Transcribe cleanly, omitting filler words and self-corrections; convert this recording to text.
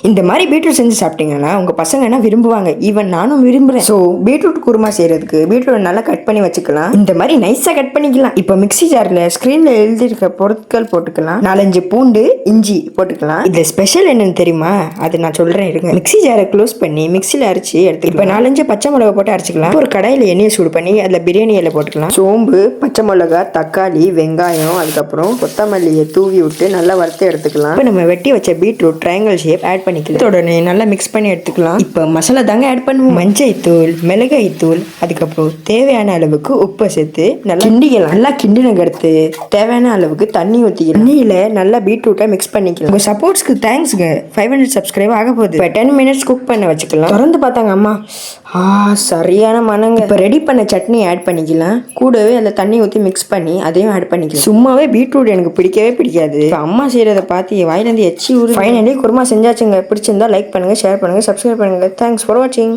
இந்த மாதிரி பீட்ரூட் செஞ்சு சாப்பிட்டீங்கன்னா உங்கள் பசங்க என்ன விரும்புவாங்க. ஈவன் நானும் விரும்புகிறேன். ஸோ பீட்ரூட் குருமா செய்கிறதுக்கு பீட்ரூட் நல்லா கட் பண்ணி வச்சுக்கலாம். இந்த மாதிரி நைஸாக கட் பண்ணிக்கலாம். இப்போ மிக்ஸி ஜாரில் ஸ்க்ரீனில் எழுதியிருக்க பொருட்கள் போட்டுக்கலாம். 4-5 பூண்டு, இஞ்சி போட்டுக்கலாம். இதில் ஸ்பெஷல் என்னன்னு தெரியுமா? அது நான் சொல்கிறேன் இருங்க. மிக்ஸி ஜாரை க்ளோஸ் பண்ணி மிக்ஸியில் அரைச்சி எடுத்துக்கலாம். இப்போ 4-5 பச்சை மிளகா போட்டு அரைச்சிக்கலாம். ஒரு கடாயில் எண்ணெயை சூடு பண்ணி அதில் பிரியாணி இலை போட்டுக்கலாம். சோம்பு, பச்சை மிளகா, தக்காளி, வெங்காயம், அதுக்கப்புறம் கொத்தமல்லியை தூவி விட்டு நல்லா வறுத்து எடுத்துக்கலாம். இப்போ நம்ம வெட்டி வச்ச பீட்ரூட் ட்ரையாங்கிள் ஷேப் ஆட் பண்ணிக்கலாம். உடனே நல்லா மிக்ஸ் பண்ணி எடுத்துக்கலாம். இப்போ மசாலா தாங்க ஆட் பண்ணுவோம். மஞ்சள் தூள், மிளகாய் தூள், அதுக்கப்புறம் தேவையான அளவுக்கு உப்பை சேர்த்து நல்லா கிண்டிக்கலாம். நல்லா கிண்டினக்கு அடுத்து தேவையான அளவுக்கு தண்ணி ஊற்றிக்கலாம். தண்ணியில் நல்லா பீட்ரூட்டை மிக்ஸ் பண்ணிக்கலாம். உங்கள் சப்போர்ட்ஸ்க்கு தேங்க்ஸ்ங்க. 500 சப்ஸ்கிரைப் ஆக போகுது. இப்போ 10 மினிட்ஸ் குக் பண்ண வச்சுக்கலாம். திறந்து பார்த்தாங்க அம்மா, சரியான மனங்க. இப்போ ரெடி பண்ண சட்னி ஆட் பண்ணிக்கலாம். கூடவே அதில் தண்ணி ஊற்றி மிக்ஸ் பண்ணி அதையும் ஆட் பண்ணிக்கலாம். சும்மாவே பீட்ரூட் எனக்கு பிடிக்கவே பிடிக்காது. இப்போ அம்மா செய்கிறத பார்த்து வாயிலேருந்து எச்சி ஊறு. ஃபைனலி குருமா செஞ்சாச்சுங்க. பிடிச்சிருந்தா லைக் பண்ணுங்கள், ஷேர் பண்ணுங்கள், சப்ஸ்கிரைப் பண்ணுங்கள். தேங்க்ஸ் ஃபார் வாட்சிங்.